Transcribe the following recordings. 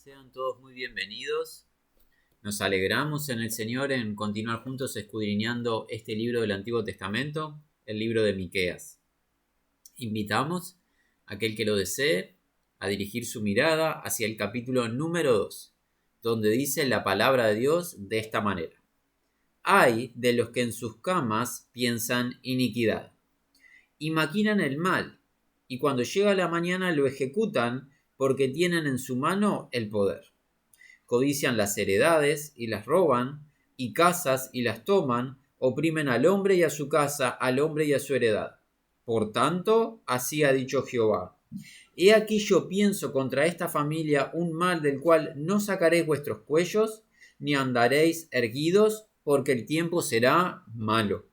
Sean todos muy bienvenidos. Nos alegramos en el Señor en continuar juntos escudriñando este libro del Antiguo Testamento, el libro de Miqueas. Invitamos a aquel que lo desee a dirigir su mirada hacia el capítulo número 2, donde dice la palabra de Dios de esta manera: Ay de los que en sus camas piensan iniquidad y maquinan el mal, y cuando llega la mañana lo ejecutan porque tienen en su mano el poder. Codician las heredades y las roban, y casas y las toman, oprimen al hombre y a su casa, al hombre y a su heredad. Por tanto, así ha dicho Jehová: He aquí yo pienso contra esta familia un mal del cual no sacaréis vuestros cuellos, ni andaréis erguidos, porque el tiempo será malo.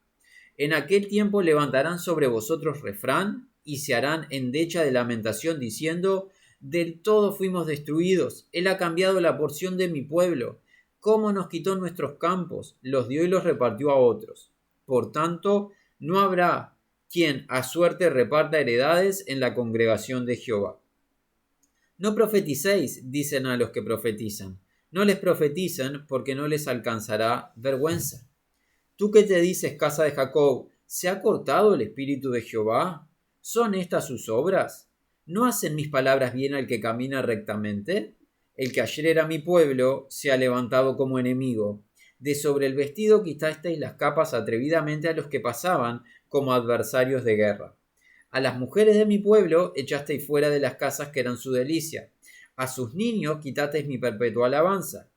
En aquel tiempo levantarán sobre vosotros refrán, y se harán endecha de lamentación, diciendo: Del todo fuimos destruidos, él ha cambiado la porción de mi pueblo. ¿Cómo nos quitó nuestros campos? Los dio y los repartió a otros. Por tanto, no habrá quien a suerte reparta heredades en la congregación de Jehová. No profeticéis, dicen a los que profetizan. No les profeticen, porque no les alcanzará vergüenza. Tú que te dices, casa de Jacob, ¿se ha cortado el espíritu de Jehová? ¿Son estas sus obras? ¿No hacen mis palabras bien al que camina rectamente? El que ayer era mi pueblo se ha levantado como enemigo. De sobre el vestido quitasteis las capas atrevidamente a los que pasaban como adversarios de guerra. A las mujeres de mi pueblo echasteis fuera de las casas que eran su delicia. A sus niños quitasteis mi perpetua alabanza.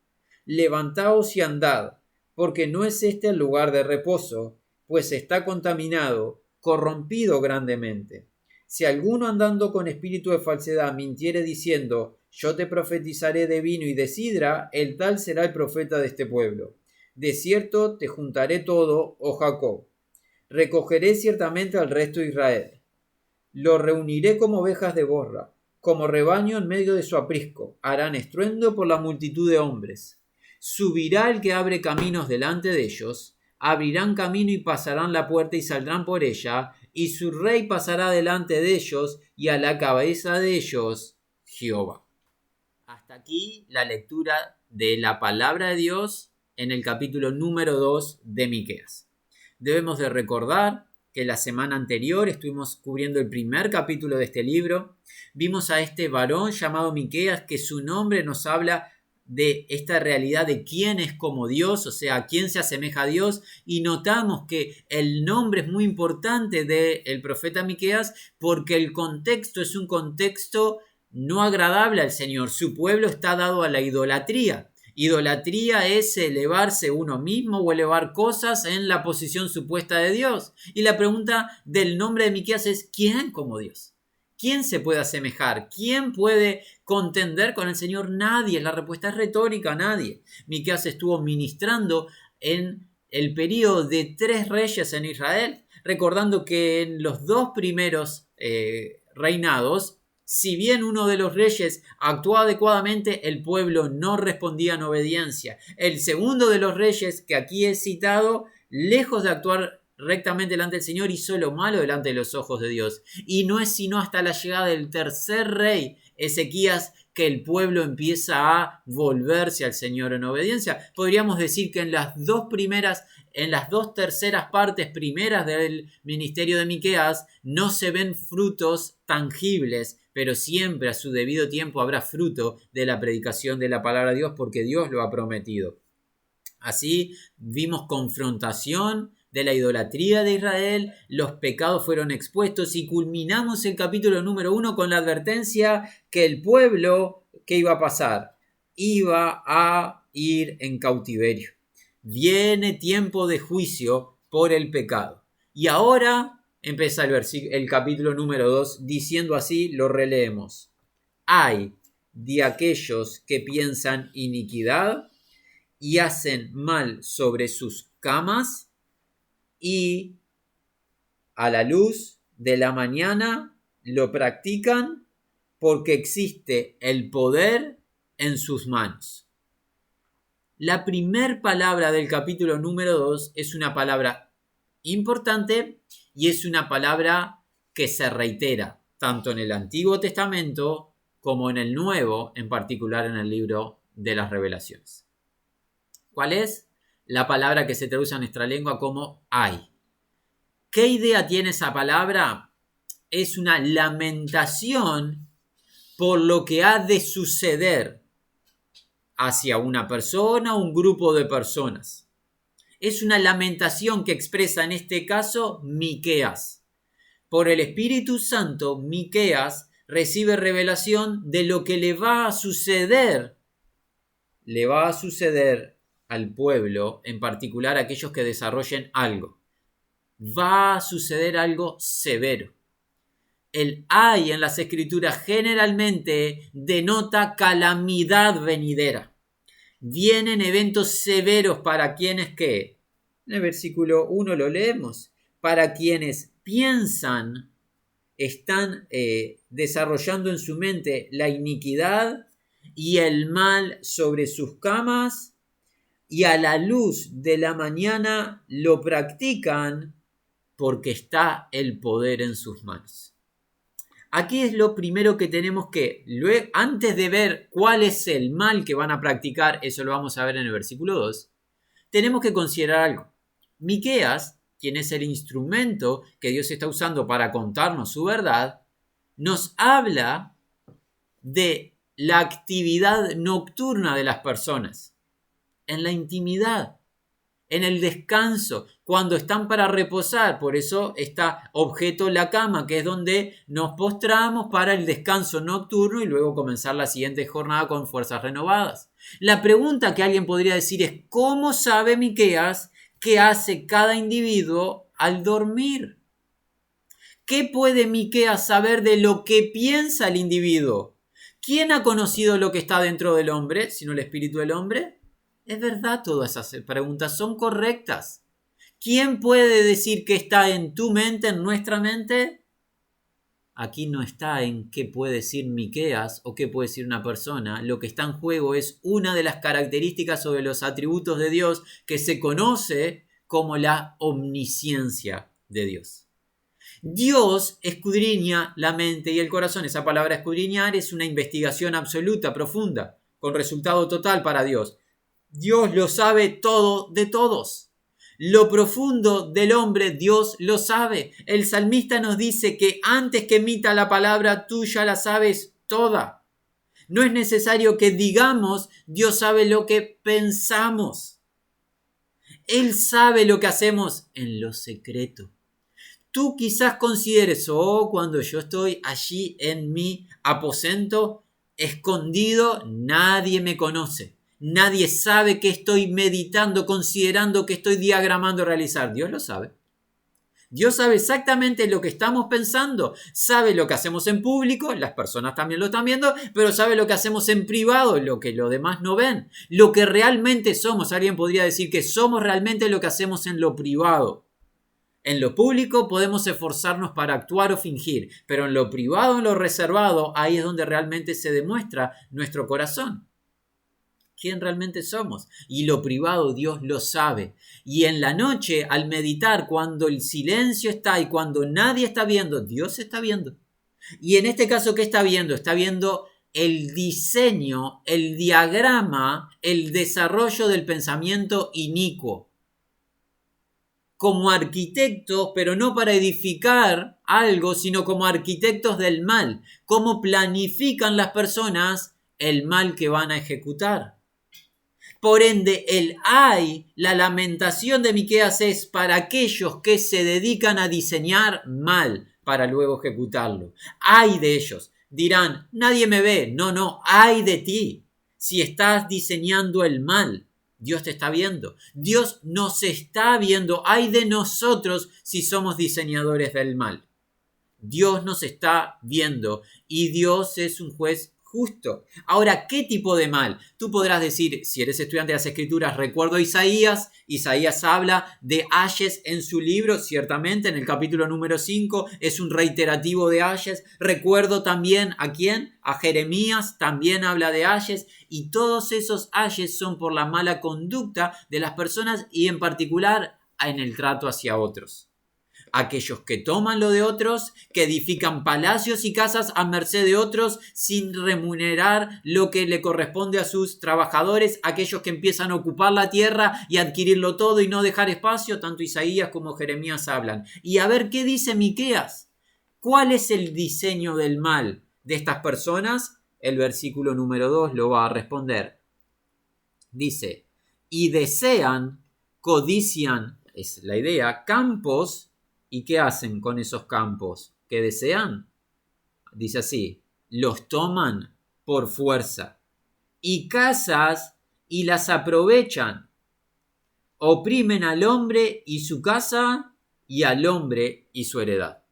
Levantaos y andad, porque no es este el lugar de reposo, pues está contaminado, corrompido grandemente. Si alguno andando con espíritu de falsedad mintiere diciendo: Yo te profetizaré de vino y de sidra, el tal será el profeta de este pueblo. De cierto te juntaré todo, oh Jacob. Recogeré ciertamente al resto de Israel. Lo reuniré como ovejas de borra, como rebaño en medio de su aprisco. Harán estruendo por la multitud de hombres. Subirá el que abre caminos delante de ellos, abrirán camino y pasarán la puerta y saldrán por ella, y su rey pasará delante de ellos, y a la cabeza de ellos Jehová. Hasta aquí la lectura de la palabra de Dios en el capítulo número 2 de Miqueas. Debemos de recordar que la semana anterior estuvimos cubriendo el primer capítulo de este libro. Vimos a este varón llamado Miqueas, que su nombre nos habla de esta realidad de quién es como Dios, o sea, a quién se asemeja a Dios, y notamos que el nombre es muy importante del profeta Miqueas porque el contexto es un contexto no agradable al Señor. Su pueblo está dado a la idolatría. Idolatría es elevarse uno mismo o elevar cosas en la posición supuesta de Dios. Y la pregunta del nombre de Miqueas es: ¿quién como Dios? ¿Quién se puede asemejar? ¿Quién puede contender con el Señor? Nadie. La respuesta es retórica: nadie. Miqueas estuvo ministrando en el periodo de 3 reyes en Israel, recordando que en los 2 primeros reinados, si bien uno de los reyes actuó adecuadamente, el pueblo no respondía en obediencia. El segundo de los reyes, que aquí he citado, lejos de actuar rectamente delante del Señor, hizo lo malo delante de los ojos de Dios. Y no es sino hasta la llegada del tercer rey, Ezequías, que el pueblo empieza a volverse al Señor en obediencia. Podríamos decir que en las dos terceras partes primeras del ministerio de Miqueas no se ven frutos tangibles, pero siempre a su debido tiempo habrá fruto de la predicación de la palabra de Dios, porque Dios lo ha prometido. Así vimos confrontación de la idolatría de Israel, los pecados fueron expuestos y culminamos el capítulo número 1 con la advertencia que el pueblo, ¿qué iba a pasar? Iba a ir en cautiverio. Viene tiempo de juicio por el pecado. Y ahora empieza el capítulo número 2 diciendo así, lo releemos: Ay de aquellos que piensan iniquidad y hacen mal sobre sus camas, y a la luz de la mañana lo practican, porque existe el poder en sus manos. La primer palabra del capítulo número 2 es una palabra importante y es una palabra que se reitera tanto en el Antiguo Testamento como en el Nuevo, en particular en el libro de las Revelaciones. ¿Cuál es? La palabra que se traduce en nuestra lengua como hay. ¿Qué idea tiene esa palabra? Es una lamentación por lo que ha de suceder hacia una persona o un grupo de personas. Es una lamentación que expresa en este caso Miqueas. Por el Espíritu Santo, Miqueas recibe revelación de lo que le va a suceder. Le va a suceder al pueblo, en particular a aquellos que desarrollen algo. Va a suceder algo severo. El ay en las Escrituras generalmente denota calamidad venidera. Vienen eventos severos para quienes que, en el versículo 1 lo leemos, para quienes piensan, están desarrollando en su mente la iniquidad y el mal sobre sus camas, y a la luz de la mañana lo practican porque está el poder en sus manos. Aquí es lo primero que tenemos que, antes de ver cuál es el mal que van a practicar, eso lo vamos a ver en el versículo 2, tenemos que considerar algo. Miqueas, quien es el instrumento que Dios está usando para contarnos su verdad, nos habla de la actividad nocturna de las personas, en la intimidad, en el descanso, cuando están para reposar. Por eso está objeto la cama, que es donde nos postramos para el descanso nocturno y luego comenzar la siguiente jornada con fuerzas renovadas. La pregunta que alguien podría decir es: ¿cómo sabe Miqueas qué hace cada individuo al dormir? ¿Qué puede Miqueas saber de lo que piensa el individuo? ¿Quién ha conocido lo que está dentro del hombre, sino el espíritu del hombre? Es verdad, todas esas preguntas son correctas. ¿Quién puede decir qué está en tu mente, en nuestra mente? Aquí no está en qué puede decir Miqueas o qué puede decir una persona. Lo que está en juego es una de las características o de los atributos de Dios que se conoce como la omnisciencia de Dios. Dios escudriña la mente y el corazón. Esa palabra escudriñar es una investigación absoluta, profunda, con resultado total para Dios. Dios lo sabe todo de todos. Lo profundo del hombre, Dios lo sabe. El salmista nos dice que antes que emita la palabra, tú ya la sabes toda. No es necesario que digamos, Dios sabe lo que pensamos. Él sabe lo que hacemos en lo secreto. Tú quizás consideres, cuando yo estoy allí en mi aposento, escondido, nadie me conoce. Nadie sabe que estoy meditando, considerando, que estoy diagramando realizar. Dios lo sabe. Dios sabe exactamente lo que estamos pensando. Sabe lo que hacemos en público, las personas también lo están viendo, pero sabe lo que hacemos en privado, lo que los demás no ven. Lo que realmente somos. Alguien podría decir que somos realmente lo que hacemos en lo privado. En lo público podemos esforzarnos para actuar o fingir, pero en lo privado, en lo reservado, ahí es donde realmente se demuestra nuestro corazón. ¿Quién realmente somos? Y lo privado Dios lo sabe. Y en la noche, al meditar, cuando el silencio está y cuando nadie está viendo, Dios está viendo. Y en este caso, ¿qué está viendo? Está viendo el diseño, el diagrama, el desarrollo del pensamiento inicuo. Como arquitectos, pero no para edificar algo, sino como arquitectos del mal. Cómo planifican las personas el mal que van a ejecutar. Por ende, la lamentación de Miqueas es para aquellos que se dedican a diseñar mal para luego ejecutarlo. Ay de ellos. Dirán, nadie me ve. No, ay de ti. Si estás diseñando el mal, Dios te está viendo. Dios nos está viendo. Ay de nosotros si somos diseñadores del mal. Dios nos está viendo y Dios es un juez justo. Ahora, ¿qué tipo de mal? Tú podrás decir, si eres estudiante de las Escrituras, recuerdo a Isaías. Isaías habla de ayes en su libro, ciertamente, en el capítulo número 5, es un reiterativo de ayes. Recuerdo también, ¿a quién? A Jeremías, también habla de ayes. Y todos esos ayes son por la mala conducta de las personas y en particular en el trato hacia otros. aquellos que toman lo de otros, que edifican palacios y casas a merced de otros sin remunerar lo que le corresponde a sus trabajadores, aquellos que empiezan a ocupar la tierra y adquirirlo todo y no dejar espacio, tanto Isaías como Jeremías hablan. Y a ver qué dice Miqueas. ¿Cuál es el diseño del mal de estas personas? El versículo número 2 lo va a responder. Dice, y desean, codician, es la idea, campos. ¿Y qué hacen con esos campos? ¿Qué desean? Dice así, los toman por fuerza. Y casas y las aprovechan. Oprimen al hombre y su casa y al hombre y su heredad.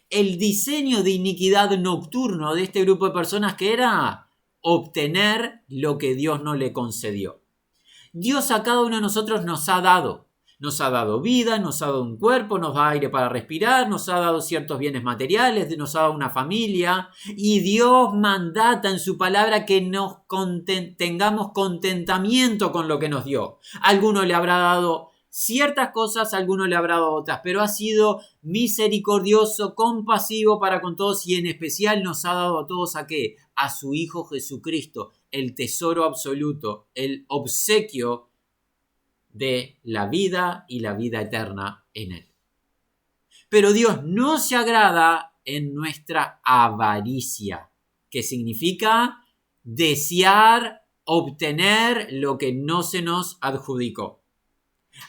El diseño de iniquidad nocturno de este grupo de personas que era obtener lo que Dios no le concedió. Dios a cada uno de nosotros nos ha dado vida, nos ha dado un cuerpo, nos da aire para respirar, nos ha dado ciertos bienes materiales, nos ha dado una familia y Dios mandata en su palabra que tengamos contentamiento con lo que nos dio. A alguno le habrá dado ciertas cosas, a alguno le habrá dado otras, pero ha sido misericordioso, compasivo para con todos y en especial nos ha dado a todos ¿a qué? A su Hijo Jesucristo, el tesoro absoluto, el obsequio de la vida y la vida eterna en Él. Pero Dios no se agrada en nuestra avaricia, que significa desear obtener lo que no se nos adjudicó.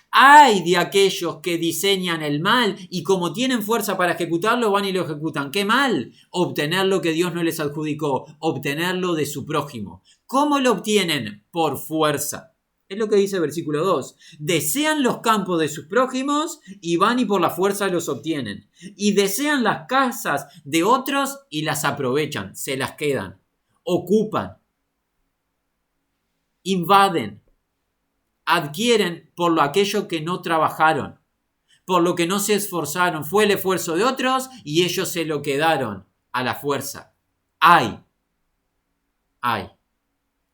Ay de aquellos que diseñan el mal y como tienen fuerza para ejecutarlo van y lo ejecutan. ¡Qué mal! Obtener lo que Dios no les adjudicó, obtenerlo de su prójimo. ¿Cómo lo obtienen? Por fuerza. Es lo que dice el versículo 2. Desean los campos de sus prójimos y van y por la fuerza los obtienen. Y desean las casas de otros y las aprovechan, se las quedan, ocupan, invaden, adquieren por lo aquello que no trabajaron, por lo que no se esforzaron. Fue el esfuerzo de otros y ellos se lo quedaron a la fuerza. ¡Ay!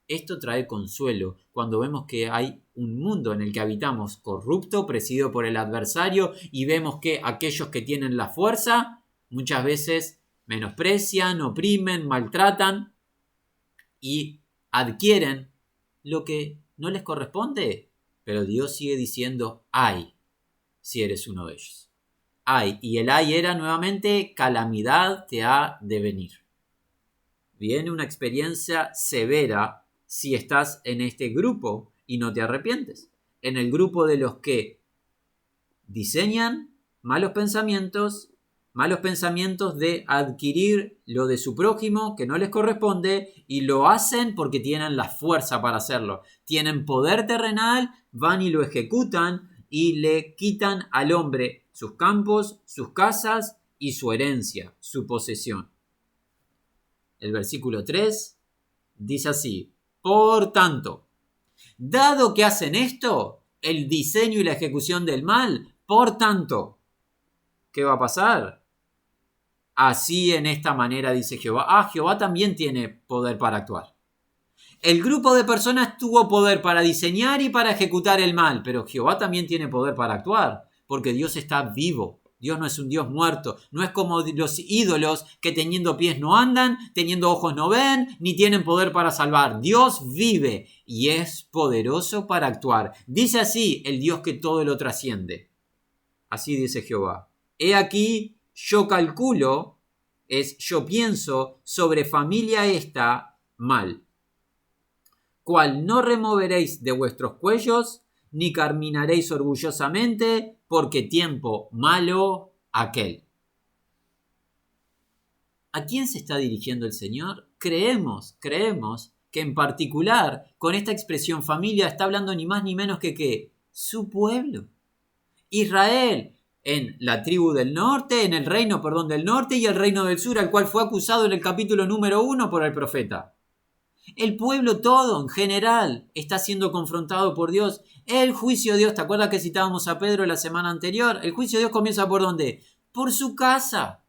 Esto trae consuelo cuando vemos que hay un mundo en el que habitamos corrupto, presidido por el adversario, y vemos que aquellos que tienen la fuerza muchas veces menosprecian, oprimen, maltratan y adquieren lo que no les corresponde. Pero Dios sigue diciendo, ay, si eres uno de ellos. Ay, y el ay era nuevamente calamidad te ha de venir. Viene una experiencia severa si estás en este grupo y no te arrepientes. En el grupo de los que diseñan malos pensamientos de adquirir lo de su prójimo que no les corresponde y lo hacen porque tienen la fuerza para hacerlo. Tienen poder terrenal, van y lo ejecutan y le quitan al hombre sus campos, sus casas y su herencia, su posesión. El versículo 3 dice así, por tanto, dado que hacen esto, el diseño y la ejecución del mal, por tanto, ¿qué va a pasar? Así en esta manera dice Jehová. Jehová también tiene poder para actuar. El grupo de personas tuvo poder para diseñar y para ejecutar el mal, pero Jehová también tiene poder para actuar, porque Dios está vivo. Dios no es un Dios muerto, no es como los ídolos que teniendo pies no andan, teniendo ojos no ven, ni tienen poder para salvar. Dios vive y es poderoso para actuar. Dice así el Dios que todo lo trasciende. Así dice Jehová. He aquí, yo calculo, yo pienso sobre familia esta mal, cual no removeréis de vuestros cuellos, ni caminaréis orgullosamente, porque tiempo malo aquel. ¿A quién se está dirigiendo el Señor? Creemos que en particular con esta expresión familia está hablando ni más ni menos que su pueblo. Israel, en la tribu del norte, en el reino, del norte y el reino del sur, al cual fue acusado en el capítulo número 1 por el profeta. El pueblo todo en general está siendo confrontado por Dios. El juicio de Dios, ¿te acuerdas que citábamos a Pedro la semana anterior? El juicio de Dios comienza ¿por dónde? Por su casa.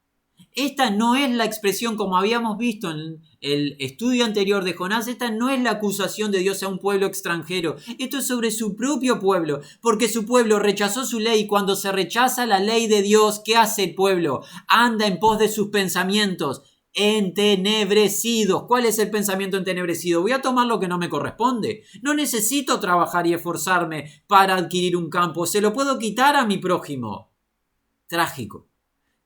Esta no es la expresión, como habíamos visto en el estudio anterior de Jonás, esta no es la acusación de Dios a un pueblo extranjero. Esto es sobre su propio pueblo, porque su pueblo rechazó su ley. Cuando se rechaza la ley de Dios, ¿qué hace el pueblo? Anda en pos de sus pensamientos entenebrecidos. ¿Cuál es el pensamiento entenebrecido? Voy a tomar lo que no me corresponde. No necesito trabajar y esforzarme para adquirir un campo. Se lo puedo quitar a mi prójimo. Trágico.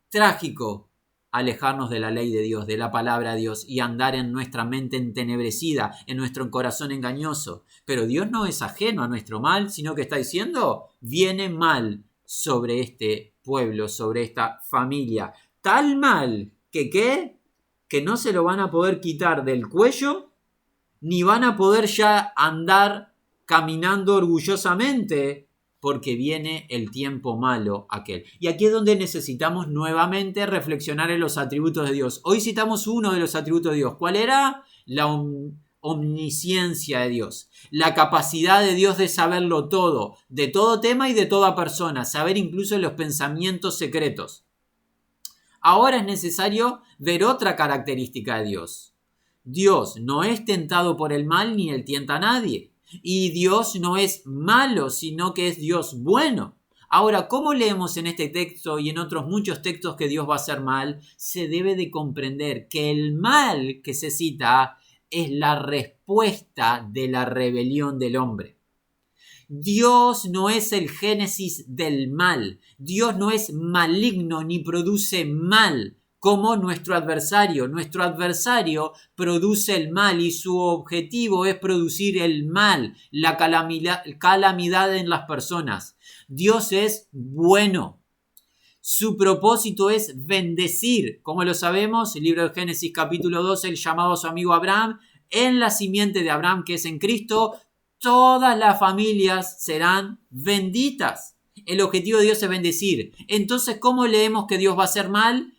Trágico alejarnos de la ley de Dios, de la palabra de Dios y andar en nuestra mente entenebrecida, en nuestro corazón engañoso. Pero Dios no es ajeno a nuestro mal, sino que está diciendo, viene mal sobre este pueblo, sobre esta familia. Tal mal que ¿qué? Que no se lo van a poder quitar del cuello, ni van a poder ya andar caminando orgullosamente, porque viene el tiempo malo aquel. Y aquí es donde necesitamos nuevamente reflexionar en los atributos de Dios. Hoy citamos uno de los atributos de Dios. ¿Cuál era? La omnisciencia de Dios. La capacidad de Dios de saberlo todo, de todo tema y de toda persona. Saber incluso los pensamientos secretos. Ahora es necesario ver otra característica de Dios. Dios no es tentado por el mal ni él tienta a nadie. Y Dios no es malo, sino que es Dios bueno. Ahora, ¿cómo leemos en este texto y en otros muchos textos que Dios va a hacer mal? Se debe de comprender que el mal que se cita es la respuesta de la rebelión del hombre. Dios no es el génesis del mal. Dios no es maligno ni produce mal como nuestro adversario. Nuestro adversario produce el mal y su objetivo es producir el mal, la calamidad en las personas. Dios es bueno. Su propósito es bendecir. Como lo sabemos, el libro de Génesis capítulo 12, el llamado a su amigo Abraham, en la simiente de Abraham que es en Cristo, todas las familias serán benditas. El objetivo de Dios es bendecir. Entonces, ¿cómo leemos que Dios va a hacer mal?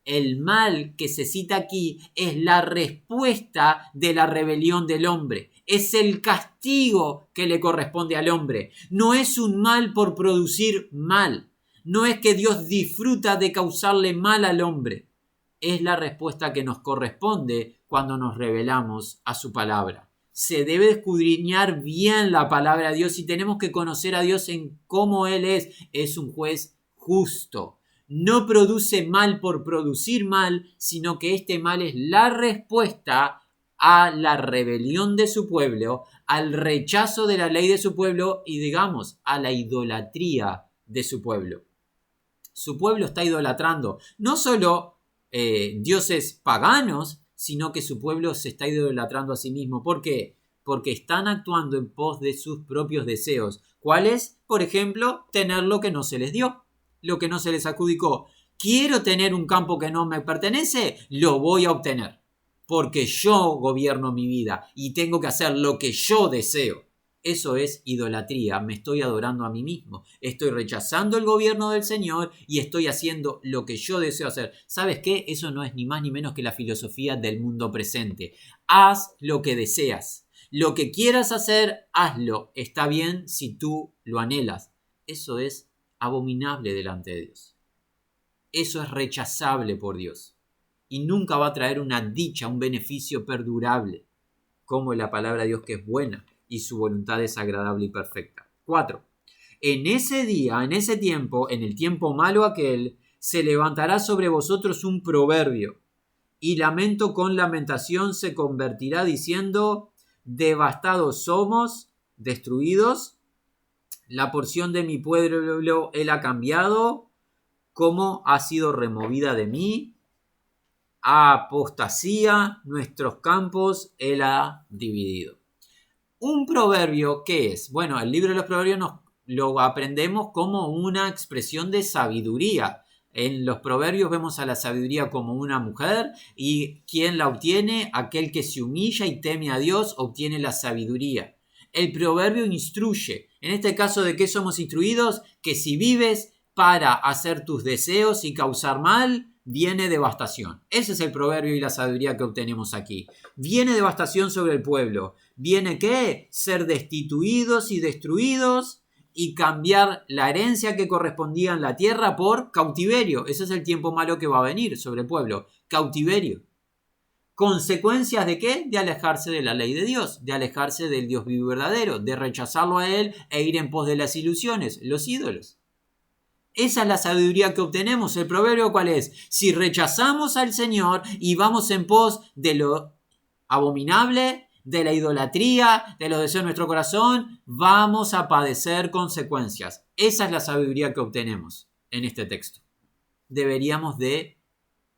El mal que se cita aquí es la respuesta de la rebelión del hombre. Es el castigo que le corresponde al hombre. No es un mal por producir mal. No es que Dios disfruta de causarle mal al hombre. Es la respuesta que nos corresponde cuando nos rebelamos a su palabra. Se debe escudriñar bien la palabra de Dios y tenemos que conocer a Dios en cómo Él es. Es un juez justo. No produce mal por producir mal, sino que este mal es la respuesta a la rebelión de su pueblo, al rechazo de la ley de su pueblo y, digamos, a la idolatría de su pueblo. Su pueblo está idolatrando no solo dioses paganos, sino que su pueblo se está idolatrando a sí mismo. ¿Por qué? Porque están actuando en pos de sus propios deseos. ¿Cuáles? Por ejemplo, tener lo que no se les dio, lo que no se les adjudicó. Quiero tener un campo que no me pertenece, lo voy a obtener, porque yo gobierno mi vida y tengo que hacer lo que yo deseo. Eso es idolatría, me estoy adorando a mí mismo, estoy rechazando el gobierno del Señor y estoy haciendo lo que yo deseo hacer. ¿Sabes qué? Eso no es ni más ni menos que la filosofía del mundo presente. Haz lo que deseas, lo que quieras hacer, hazlo, está bien si tú lo anhelas. Eso es abominable delante de Dios. Eso es rechazable por Dios y nunca va a traer una dicha, un beneficio perdurable, como la palabra de Dios que es buena y su voluntad es agradable y perfecta. 4. En ese día, en ese tiempo, en el tiempo malo aquel, se levantará sobre vosotros un proverbio, y lamento con lamentación se convertirá diciendo, devastados somos, destruidos, la porción de mi pueblo él ha cambiado, cómo ha sido removida de mí, apostasía, nuestros campos él ha dividido. Un proverbio, ¿qué es? Bueno, el libro de los proverbios lo aprendemos como una expresión de sabiduría. En los proverbios vemos a la sabiduría como una mujer y ¿quién la obtiene? Aquel que se humilla y teme a Dios obtiene la sabiduría. El proverbio instruye. En este caso, ¿de qué somos instruidos? Que si vives para hacer tus deseos y causar mal, viene devastación. Ese es el proverbio y la sabiduría que obtenemos aquí. Viene devastación sobre el pueblo. ¿Viene qué? Ser destituidos y destruidos y cambiar la herencia que correspondía en la tierra por cautiverio. Ese es el tiempo malo que va a venir sobre el pueblo. Cautiverio. ¿Consecuencias de qué? De alejarse de la ley de Dios, de alejarse del Dios vivo y verdadero, de rechazarlo a Él e ir en pos de las ilusiones, los ídolos. Esa es la sabiduría que obtenemos. ¿El proverbio cuál es? Si rechazamos al Señor y vamos en pos de lo abominable, de la idolatría, de los deseos de nuestro corazón, vamos a padecer consecuencias. Esa es la sabiduría que obtenemos en este texto. Deberíamos de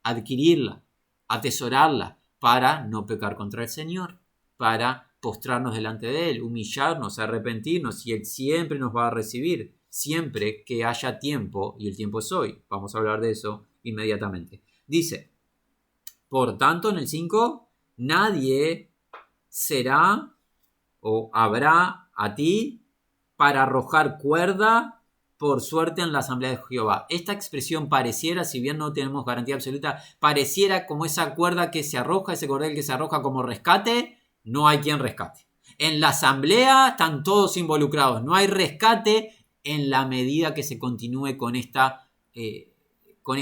adquirirla, atesorarla, para no pecar contra el Señor, para postrarnos delante de Él, humillarnos, arrepentirnos, y Él siempre nos va a recibir, siempre que haya tiempo, y el tiempo es hoy. Vamos a hablar de eso inmediatamente. Dice, por tanto, en el 5, nadie será o habrá a ti para arrojar cuerda por suerte en la asamblea de Jehová. Esta expresión pareciera, si bien no tenemos garantía absoluta, pareciera como esa cuerda que se arroja, ese cordel que se arroja como rescate. No hay quien rescate. En la asamblea están todos involucrados. No hay rescate en la medida que se continúe con esta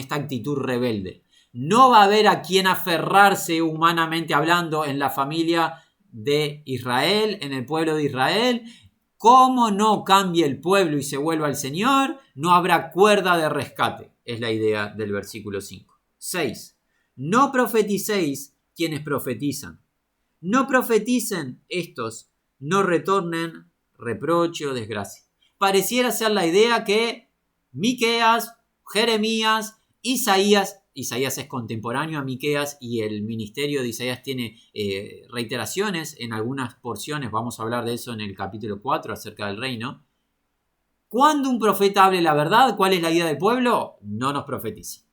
actitud rebelde. No va a haber a quien aferrarse humanamente hablando en la familia de Israel, en el pueblo de Israel. Como no cambie el pueblo y se vuelva al Señor, no habrá cuerda de rescate. Es la idea del versículo 5. 6. No profeticéis quienes profetizan. No profeticen estos, no retornen reproche o desgracia. Pareciera ser la idea que Miqueas, Jeremías, Isaías es contemporáneo a Miqueas y el ministerio de Isaías tiene reiteraciones en algunas porciones. Vamos a hablar de eso en el capítulo 4 acerca del reino. Cuando un profeta hable la verdad, ¿cuál es la idea del pueblo? No nos profeticen.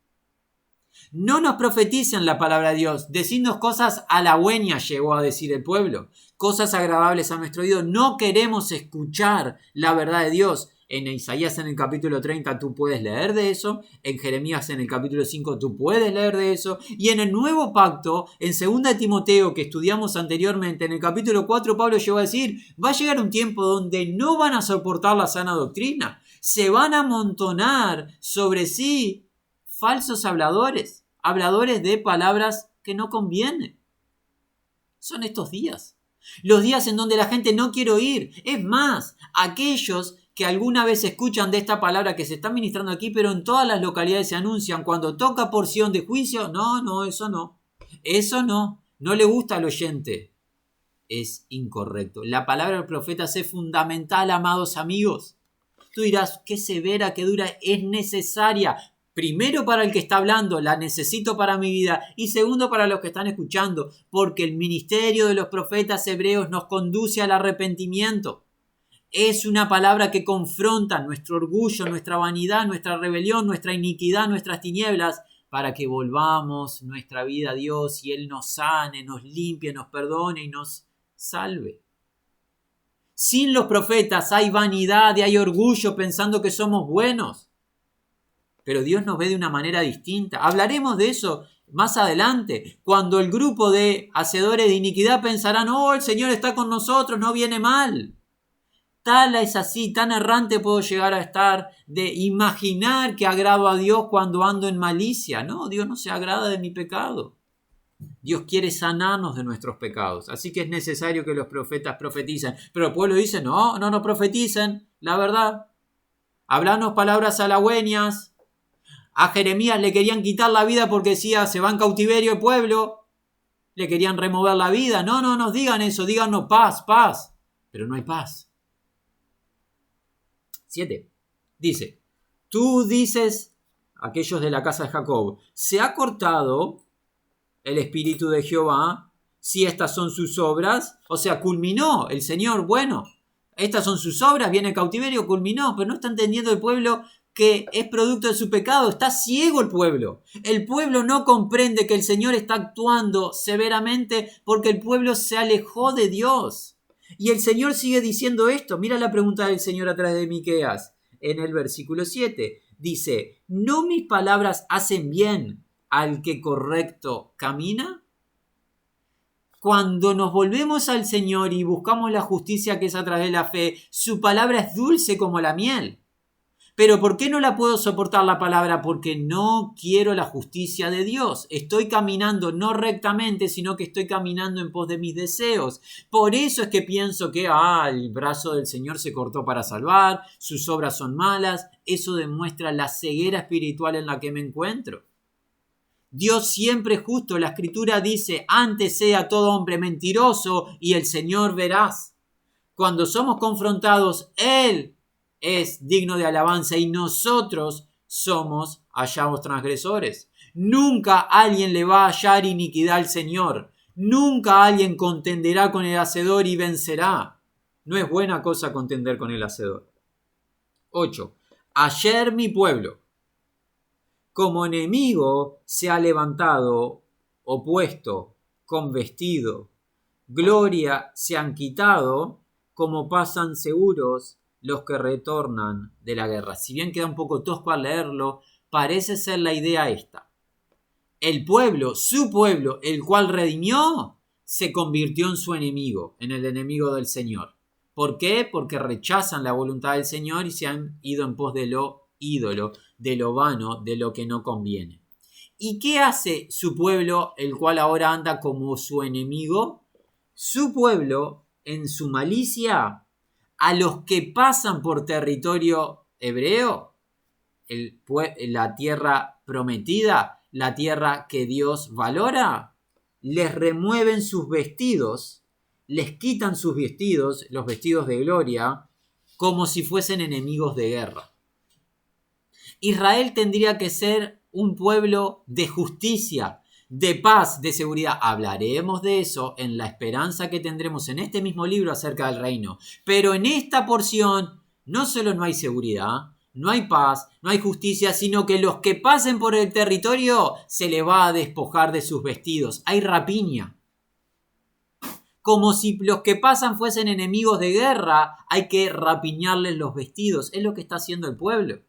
No nos profeticen la palabra de Dios. Decidnos cosas halagüeñas, llegó a decir el pueblo. Cosas agradables a nuestro oído. No queremos escuchar la verdad de Dios. En Isaías en el capítulo 30 tú puedes leer de eso. En Jeremías en el capítulo 5 tú puedes leer de eso. Y en el nuevo pacto, en 2 Timoteo que estudiamos anteriormente, en el capítulo 4 Pablo llegó a decir, va a llegar un tiempo donde no van a soportar la sana doctrina. Se van a amontonar sobre sí falsos habladores de palabras que no convienen. Son estos días. Los días en donde la gente no quiere oír. Es más, aquellos que alguna vez escuchan de esta palabra que se está ministrando aquí, pero en todas las localidades se anuncian, cuando toca porción de juicio, no, eso no. Eso no le gusta al oyente. Es incorrecto. La palabra del profeta es fundamental, amados amigos. Tú dirás, qué severa, qué dura, es necesaria. Primero para el que está hablando, la necesito para mi vida. Y segundo para los que están escuchando, porque el ministerio de los profetas hebreos nos conduce al arrepentimiento. Es una palabra que confronta nuestro orgullo, nuestra vanidad, nuestra rebelión, nuestra iniquidad, nuestras tinieblas, para que volvamos nuestra vida a Dios y Él nos sane, nos limpie, nos perdone y nos salve. Sin los profetas hay vanidad y hay orgullo pensando que somos buenos. Pero Dios nos ve de una manera distinta. Hablaremos de eso más adelante, cuando el grupo de hacedores de iniquidad pensarán, el Señor está con nosotros, no viene mal. Tal es así, tan errante puedo llegar a estar de imaginar que agrado a Dios cuando ando en malicia. No, Dios no se agrada de mi pecado. Dios quiere sanarnos de nuestros pecados. Así que es necesario que los profetas profeticen. Pero el pueblo dice, no nos profeticen, la verdad. Hablanos palabras halagüeñas. A Jeremías le querían quitar la vida porque decía, se va en cautiverio el pueblo. Le querían remover la vida. No nos digan eso, díganos paz. Pero no hay paz. 7. Dice, tú dices, aquellos de la casa de Jacob, se ha cortado el espíritu de Jehová, si estas son sus obras, o sea, culminó el Señor, bueno, estas son sus obras, viene el cautiverio, culminó, pero no está entendiendo el pueblo que es producto de su pecado, está ciego el pueblo no comprende que el Señor está actuando severamente porque el pueblo se alejó de Dios. Y el Señor sigue diciendo esto. Mira la pregunta del Señor a través de Miqueas. En el versículo 7 dice, ¿no mis palabras hacen bien al que correcto camina? Cuando nos volvemos al Señor y buscamos la justicia que es a través de la fe, su palabra es dulce como la miel. Pero ¿por qué no la puedo soportar la palabra? Porque no quiero la justicia de Dios. Estoy caminando no rectamente, sino que estoy caminando en pos de mis deseos. Por eso es que pienso que el brazo del Señor se cortó para salvar, sus obras son malas. Eso demuestra la ceguera espiritual en la que me encuentro. Dios siempre es justo. La Escritura dice, antes sea todo hombre mentiroso y el Señor veraz. Cuando somos confrontados, Él es digno de alabanza y nosotros somos hallados transgresores. Nunca alguien le va a hallar iniquidad al Señor. Nunca alguien contenderá con el hacedor y vencerá. No es buena cosa contender con el hacedor. 8. Ayer mi pueblo, como enemigo, se ha levantado, opuesto, con vestido. Gloria se han quitado, como pasan seguros los que retornan de la guerra. Si bien queda un poco tosco al leerlo, parece ser la idea esta. El pueblo, su pueblo, el cual redimió, se convirtió en su enemigo, en el enemigo del Señor. ¿Por qué? Porque rechazan la voluntad del Señor y se han ido en pos de lo ídolo, de lo vano, de lo que no conviene. ¿Y qué hace su pueblo, el cual ahora anda como su enemigo? Su pueblo, en su malicia, a los que pasan por territorio hebreo, la tierra prometida, la tierra que Dios valora, les remueven sus vestidos, les quitan sus vestidos, los vestidos de gloria, como si fuesen enemigos de guerra. Israel tendría que ser un pueblo de justicia, de paz, de seguridad. Hablaremos de eso en la esperanza que tendremos en este mismo libro acerca del reino. Pero en esta porción no solo no hay seguridad, no hay paz, no hay justicia, sino que los que pasen por el territorio se les va a despojar de sus vestidos. Hay rapiña. Como si los que pasan fuesen enemigos de guerra, hay que rapiñarles los vestidos. Es lo que está haciendo el pueblo.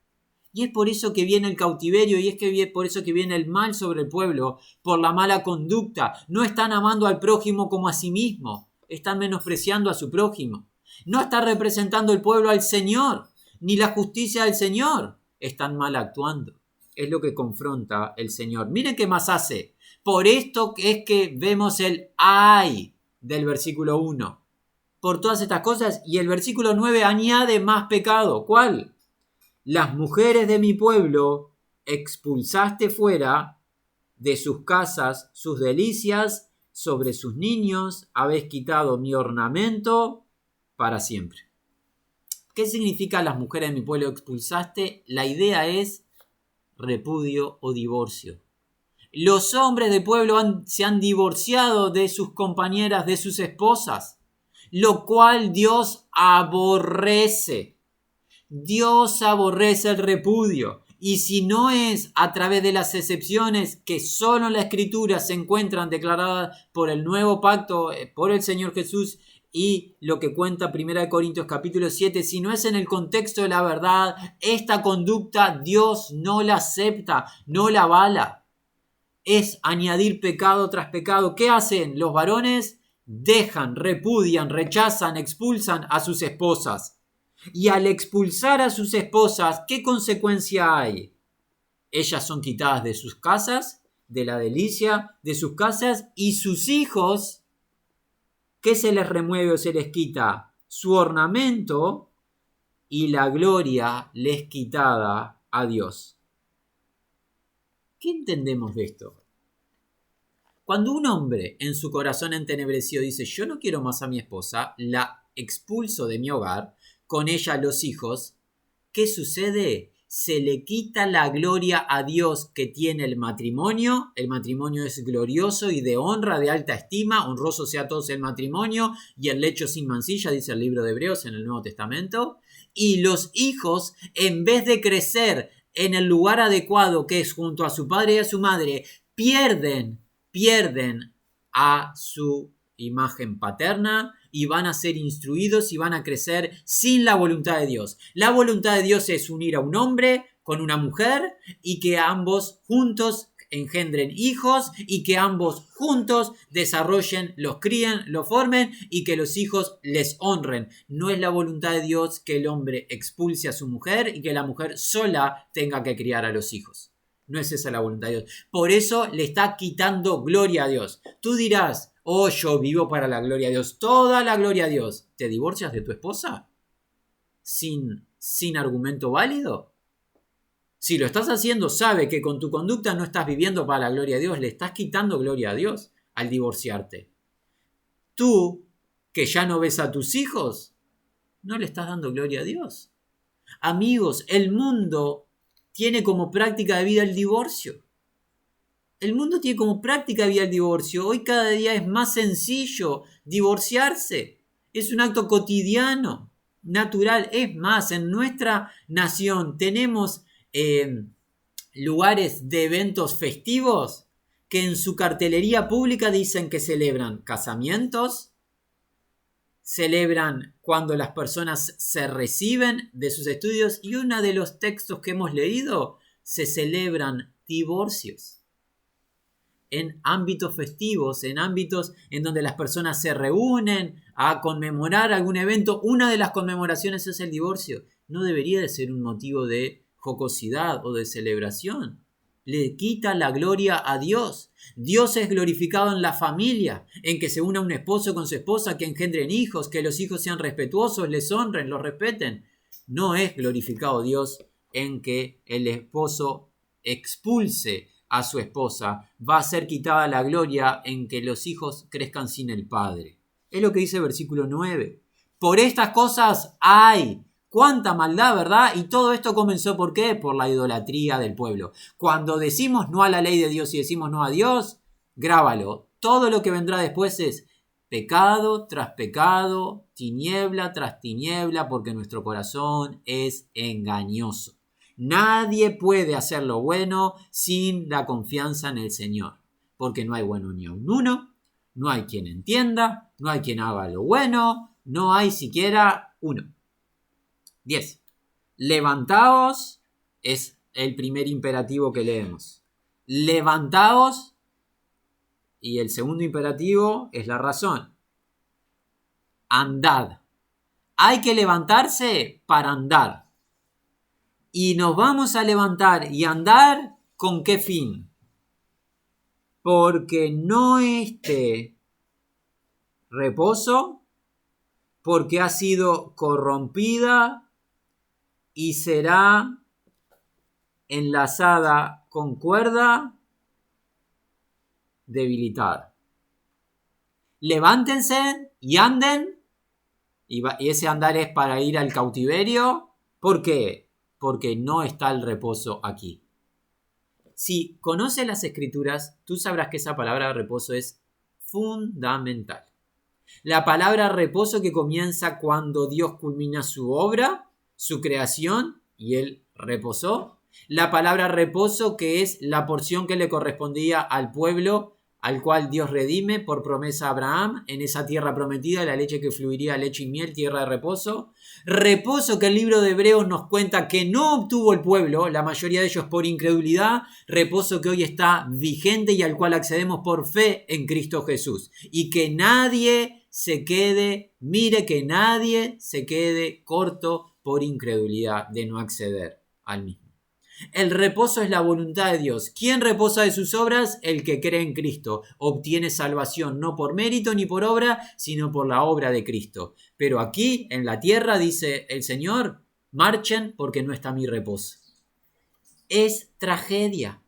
Y es por eso que viene el cautiverio y es por eso que viene el mal sobre el pueblo, por la mala conducta. No están amando al prójimo como a sí mismo, están menospreciando a su prójimo. No está representando el pueblo al Señor, ni la justicia del Señor. Están mal actuando. Es lo que confronta el Señor. Miren qué más hace. Por esto es que vemos el ay del versículo 1. Por todas estas cosas. Y el versículo 9 añade más pecado. ¿Cuál? Las mujeres de mi pueblo expulsaste fuera de sus casas sus delicias, sobre sus niños habéis quitado mi ornamento para siempre. ¿Qué significa las mujeres de mi pueblo expulsaste? La idea es repudio o divorcio. Los hombres del pueblo se han divorciado de sus compañeras, de sus esposas, lo cual Dios aborrece. Dios aborrece el repudio. Y si no es a través de las excepciones que solo en la Escritura se encuentran declaradas por el nuevo pacto, por el Señor Jesús y lo que cuenta 1 Corintios capítulo 7, si no es en el contexto de la verdad, esta conducta Dios no la acepta, no la avala. Es añadir pecado tras pecado. ¿Qué hacen los varones? Dejan, repudian, rechazan, expulsan a sus esposas. Y al expulsar a sus esposas, ¿qué consecuencia hay? Ellas son quitadas de sus casas, de la delicia de sus casas, y sus hijos, ¿qué se les remueve o se les quita? Su ornamento y la gloria les quitada a Dios. ¿Qué entendemos de esto? Cuando un hombre en su corazón entenebrecido dice, yo no quiero más a mi esposa, la expulso de mi hogar, con ella los hijos, ¿qué sucede? Se le quita la gloria a Dios que tiene el matrimonio. El matrimonio es glorioso y de honra, de alta estima. Honroso sea todos el matrimonio y el lecho sin mancilla, dice el libro de Hebreos en el Nuevo Testamento. Y los hijos, en vez de crecer en el lugar adecuado que es junto a su padre y a su madre, pierden a su imagen paterna y van a ser instruidos y van a crecer sin la voluntad de Dios. La voluntad de Dios es unir a un hombre con una mujer y que ambos juntos engendren hijos y que ambos juntos desarrollen, los críen, los formen y que los hijos les honren. No es la voluntad de Dios que el hombre expulse a su mujer y que la mujer sola tenga que criar a los hijos. No es esa la voluntad de Dios. Por eso le está quitando gloria a Dios. Tú dirás, oh, yo vivo para la gloria de Dios, toda la gloria a Dios. ¿Te divorcias de tu esposa? ¿Sin argumento válido? Si lo estás haciendo, sabe que con tu conducta no estás viviendo para la gloria de Dios, le estás quitando gloria a Dios al divorciarte. Tú, que ya no ves a tus hijos, no le estás dando gloria a Dios. Amigos, el mundo tiene como práctica de vida el divorcio. El mundo tiene como práctica de vida el divorcio. Hoy cada día es más sencillo divorciarse. Es un acto cotidiano, natural. Es más, en nuestra nación tenemos lugares de eventos festivos que en su cartelería pública dicen que celebran casamientos, celebran cuando las personas se reciben de sus estudios y uno de los textos que hemos leído, se celebran divorcios. En ámbitos festivos, en ámbitos en donde las personas se reúnen a conmemorar algún evento, una de las conmemoraciones es el divorcio. No debería de ser un motivo de jocosidad o de celebración. Le quita la gloria a Dios. Dios es glorificado en la familia, en que se una un esposo con su esposa, que engendren hijos, que los hijos sean respetuosos, les honren, los respeten. No es glorificado Dios en que el esposo expulse a su esposa. Va a ser quitada la gloria en que los hijos crezcan sin el padre. Es lo que dice el versículo 9. Por estas cosas hay. Cuánta maldad, ¿verdad? Y todo esto comenzó, ¿por qué? Por la idolatría del pueblo. Cuando decimos no a la ley de Dios y decimos no a Dios, grábalo. Todo lo que vendrá después es pecado tras pecado, tiniebla tras tiniebla, porque nuestro corazón es engañoso. Nadie puede hacer lo bueno sin la confianza en el Señor, porque no hay bueno ni aun uno, no hay quien entienda, no hay quien haga lo bueno, no hay siquiera uno. 10. Levantaos es el primer imperativo que leemos. Levantaos, y el segundo imperativo es la razón. Andad. Hay que levantarse para andar. Y nos vamos a levantar y andar, ¿con qué fin? Porque no esté reposo, porque ha sido corrompida y será enlazada con cuerda debilitada. Levántense y anden, y ese andar es para ir al cautiverio. ¿Por qué? Porque no está el reposo aquí. Si conoces las escrituras, tú sabrás que esa palabra reposo es fundamental. La palabra reposo que comienza cuando Dios culmina su obra, su creación, y Él reposó. La palabra reposo que es la porción que le correspondía al pueblo al cual Dios redime por promesa a Abraham en esa tierra prometida, la leche que fluiría, leche y miel, tierra de reposo. Reposo que el libro de Hebreos nos cuenta que no obtuvo el pueblo, la mayoría de ellos por incredulidad. Reposo que hoy está vigente y al cual accedemos por fe en Cristo Jesús. Y que nadie se quede, mire que nadie se quede corto por incredulidad de no acceder al mismo. El reposo es la voluntad de Dios. ¿Quién reposa de sus obras? El que cree en Cristo. Obtiene salvación no por mérito ni por obra, sino por la obra de Cristo. Pero aquí, en la tierra, dice el Señor, marchen porque no está mi reposo. Es tragedia.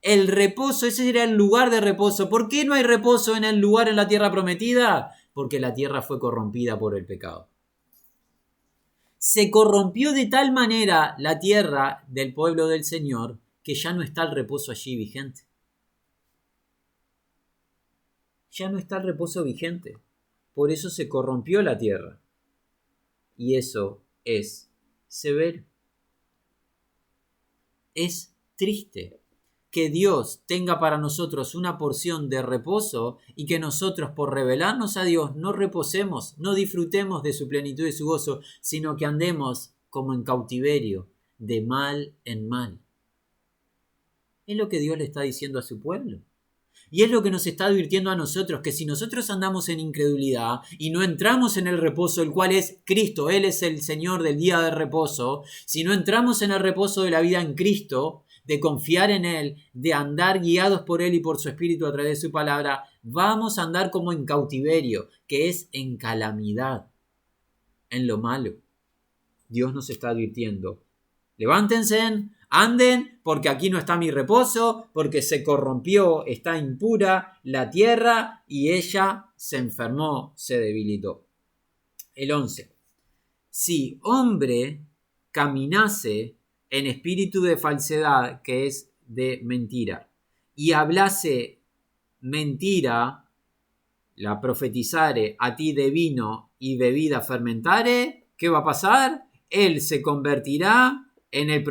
El reposo, ese era el lugar de reposo. ¿Por qué no hay reposo en el lugar en la tierra prometida? Porque la tierra fue corrompida por el pecado. Se corrompió de tal manera la tierra del pueblo del Señor que ya no está el reposo allí vigente. Ya no está el reposo vigente. Por eso se corrompió la tierra. Y eso es severo. Es triste que Dios tenga para nosotros una porción de reposo y que nosotros por rebelarnos a Dios no reposemos, no disfrutemos de su plenitud y su gozo, sino que andemos como en cautiverio, de mal en mal. Es lo que Dios le está diciendo a su pueblo. Y es lo que nos está advirtiendo a nosotros, que si nosotros andamos en incredulidad y no entramos en el reposo, el cual es Cristo, Él es el Señor del día de reposo, si no entramos en el reposo de la vida en Cristo, de confiar en Él, de andar guiados por Él y por su Espíritu a través de su palabra, vamos a andar como en cautiverio, que es en calamidad, en lo malo. Dios nos está advirtiendo. Levántense, anden, porque aquí no está mi reposo, porque se corrompió, está impura la tierra y ella se enfermó, se debilitó. El 11. Si hombre caminase en espíritu de falsedad, que es de mentira, y hablase mentira, la profetizare a ti de vino y bebida fermentare, ¿qué va a pasar? Él se convertirá en el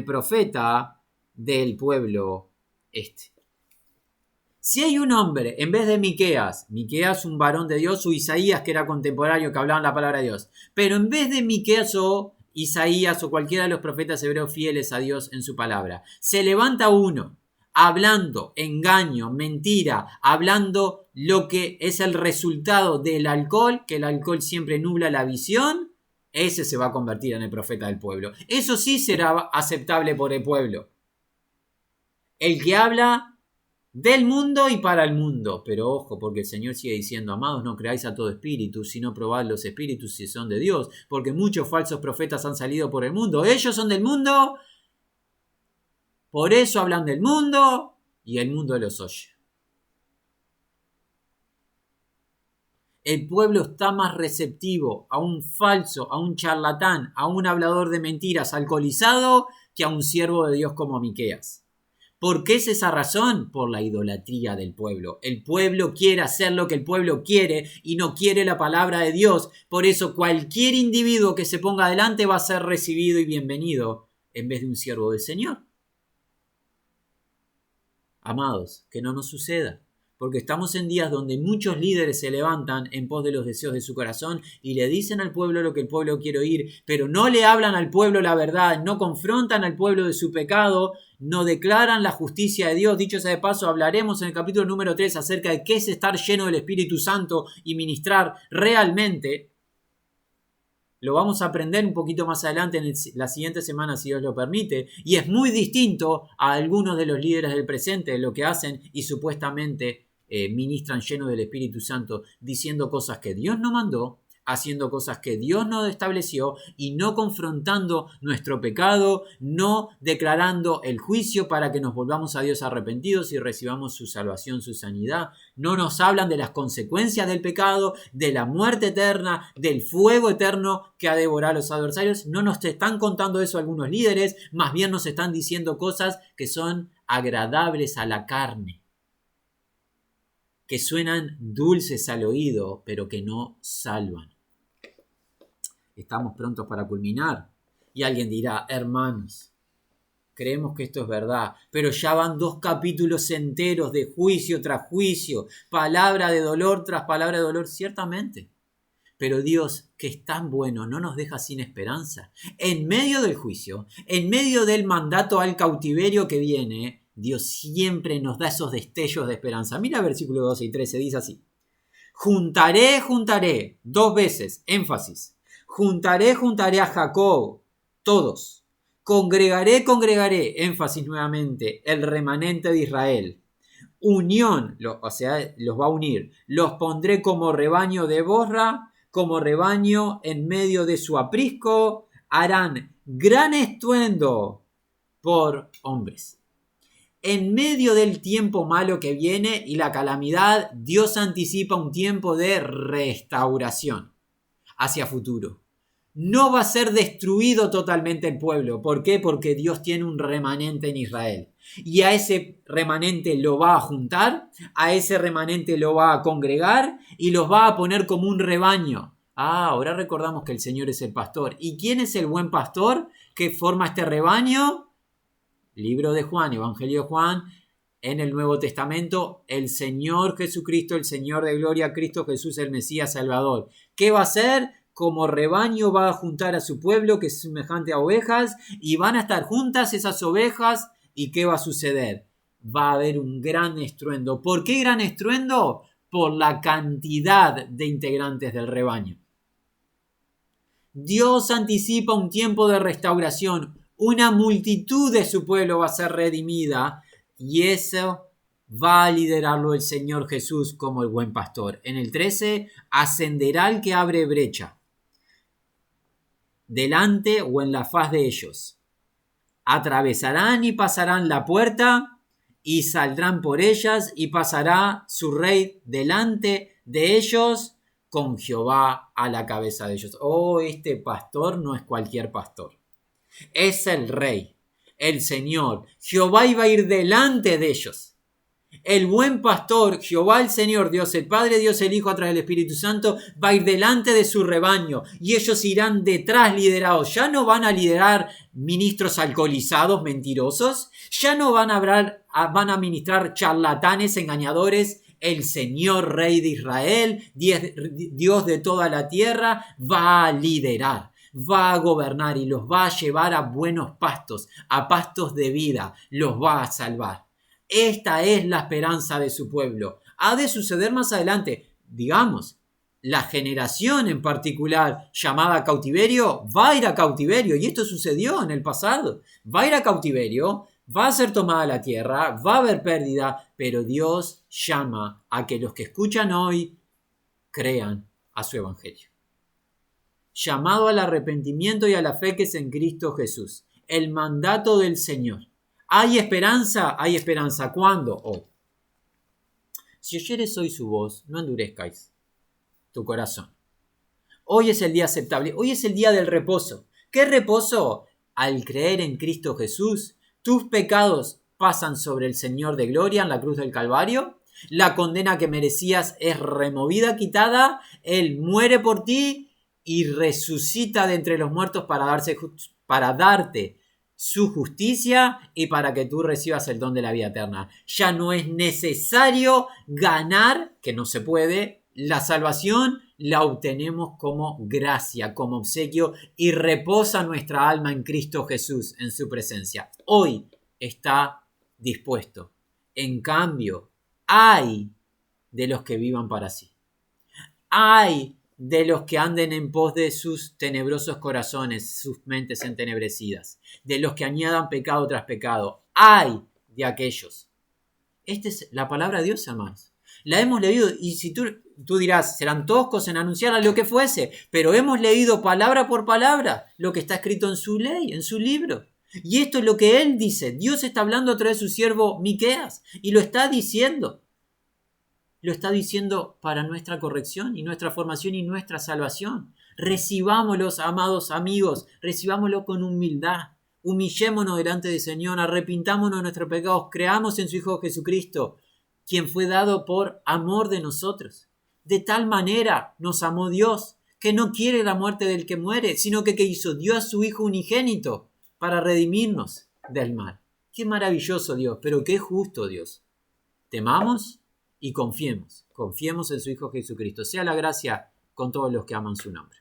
profeta del pueblo este. Si hay un hombre, en vez de Miqueas un varón de Dios, o Isaías, que era contemporáneo, que hablaban la palabra de Dios, pero en vez de Miqueas o Isaías o cualquiera de los profetas hebreos fieles a Dios en su palabra, se levanta uno hablando engaño, mentira, hablando lo que es el resultado del alcohol, que el alcohol siempre nubla la visión, ese se va a convertir en el profeta del pueblo. Eso sí será aceptable por el pueblo. El que habla del mundo y para el mundo. Pero ojo, porque el Señor sigue diciendo, amados, no creáis a todo espíritu, sino probad los espíritus si son de Dios, porque muchos falsos profetas han salido por el mundo. Ellos son del mundo, por eso hablan del mundo y el mundo los oye. El pueblo está más receptivo a un falso, a un charlatán, a un hablador de mentiras alcoholizado que a un siervo de Dios como Miqueas. ¿Por qué es esa razón? Por la idolatría del pueblo. El pueblo quiere hacer lo que el pueblo quiere y no quiere la palabra de Dios. Por eso cualquier individuo que se ponga adelante va a ser recibido y bienvenido en vez de un siervo del Señor. Amados, que no nos suceda. Porque estamos en días donde muchos líderes se levantan en pos de los deseos de su corazón y le dicen al pueblo lo que el pueblo quiere oír, pero no le hablan al pueblo la verdad, no confrontan al pueblo de su pecado, no declaran la justicia de Dios. Dicho sea de paso, hablaremos en el capítulo número 3 acerca de qué es estar lleno del Espíritu Santo y ministrar realmente. Lo vamos a aprender un poquito más adelante en la siguiente semana, si Dios lo permite. Y es muy distinto a algunos de los líderes del presente, lo que hacen y supuestamente ministran llenos del Espíritu Santo, diciendo cosas que Dios no mandó, haciendo cosas que Dios no estableció y no confrontando nuestro pecado, no declarando el juicio para que nos volvamos a Dios arrepentidos y recibamos su salvación, su sanidad. No nos hablan de las consecuencias del pecado, de la muerte eterna, del fuego eterno que ha devorado a los adversarios. No nos están contando eso algunos líderes, más bien nos están diciendo cosas que son agradables a la carne, que suenan dulces al oído, pero que no salvan. Estamos prontos para culminar. Y alguien dirá, hermanos, creemos que esto es verdad, pero ya van 2 capítulos enteros de juicio tras juicio, palabra de dolor tras palabra de dolor, ciertamente. Pero Dios, que es tan bueno, no nos deja sin esperanza. En medio del juicio, en medio del mandato al cautiverio que viene, Dios siempre nos da esos destellos de esperanza. Mira el versículo 12 y 13, dice así. Juntaré, 2 veces, énfasis. Juntaré a Jacob, todos. Congregaré, énfasis nuevamente, el remanente de Israel. Unión, o sea, los va a unir. Los pondré como rebaño de Borra, como rebaño en medio de su aprisco. Harán gran estruendo por hombres. En medio del tiempo malo que viene y la calamidad, Dios anticipa un tiempo de restauración hacia futuro. No va a ser destruido totalmente el pueblo. ¿Por qué? Porque Dios tiene un remanente en Israel. Y a ese remanente lo va a juntar, a ese remanente lo va a congregar y los va a poner como un rebaño. Ahora recordamos que el Señor es el pastor. ¿Y quién es el buen pastor que forma este rebaño? Libro de Juan, Evangelio de Juan, en el Nuevo Testamento, el Señor Jesucristo, el Señor de gloria, Cristo Jesús, el Mesías Salvador. ¿Qué va a hacer? Como rebaño va a juntar a su pueblo, que es semejante a ovejas, y van a estar juntas esas ovejas ¿Y qué va a suceder? Va a haber un gran estruendo. ¿Por qué gran estruendo? Por la cantidad de integrantes del rebaño. Dios anticipa un tiempo de restauración. Una multitud de su pueblo va a ser redimida y eso va a liderarlo el Señor Jesús como el buen pastor. En el 13, ascenderá el que abre brecha delante o en la faz de ellos. Atravesarán y pasarán la puerta y saldrán por ellas y pasará su rey delante de ellos con Jehová a la cabeza de ellos. Oh, este pastor no es cualquier pastor. Es el rey, el Señor. Jehová iba a ir delante de ellos. El buen pastor, Jehová el Señor, Dios el Padre, Dios el Hijo a través del Espíritu Santo, va a ir delante de su rebaño y ellos irán detrás liderados. Ya no van a liderar ministros alcoholizados, mentirosos. Ya no van a ministrar charlatanes, engañadores. El Señor Rey de Israel, Dios de toda la tierra, va a liderar, va a gobernar y los va a llevar a buenos pastos, a pastos de vida, los va a salvar. Esta es la esperanza de su pueblo. Ha de suceder más adelante. Digamos, la generación en particular llamada cautiverio va a ir a cautiverio y esto sucedió en el pasado. Va a ir a cautiverio, va a ser tomada la tierra, va a haber pérdida, pero Dios llama a que los que escuchan hoy crean a su evangelio. Llamado al arrepentimiento y a la fe que es en Cristo Jesús. El mandato del Señor. ¿Hay esperanza? Hay esperanza. ¿Cuándo? Hoy. Si oyeres hoy su voz, no endurezcáis tu corazón. Hoy es el día aceptable. Hoy es el día del reposo. ¿Qué reposo? Al creer en Cristo Jesús, tus pecados pasan sobre el Señor de gloria en la cruz del Calvario. La condena que merecías es removida, quitada. Él muere por ti y resucita de entre los muertos para darte su justicia y para que tú recibas el don de la vida eterna. Ya no es necesario ganar, que no se puede, la salvación la obtenemos como gracia, como obsequio y reposa nuestra alma en Cristo Jesús, en su presencia. Hoy está dispuesto. En cambio, hay de los que vivan para sí. Hay de los que anden en pos de sus tenebrosos corazones, sus mentes entenebrecidas, de los que añadan pecado tras pecado. Hay de aquellos. Esta es la palabra de Dios, hermanos. La hemos leído y si tú dirás, serán toscos en anunciarla lo que fuese, pero hemos leído palabra por palabra lo que está escrito en su ley, en su libro. Y esto es lo que él dice. Dios está hablando a través de su siervo Miqueas y lo está diciendo. Lo está diciendo para nuestra corrección y nuestra formación y nuestra salvación. Recibámoslo, amados amigos, recibámoslo con humildad. Humillémonos delante del Señor, arrepintámonos de nuestros pecados, creamos en su Hijo Jesucristo, quien fue dado por amor de nosotros. De tal manera nos amó Dios, que no quiere la muerte del que muere, sino que hizo, dio a su Hijo unigénito para redimirnos del mal. Qué maravilloso Dios, pero qué justo Dios. Temamos y confiemos en su Hijo Jesucristo. Sea la gracia con todos los que aman su nombre.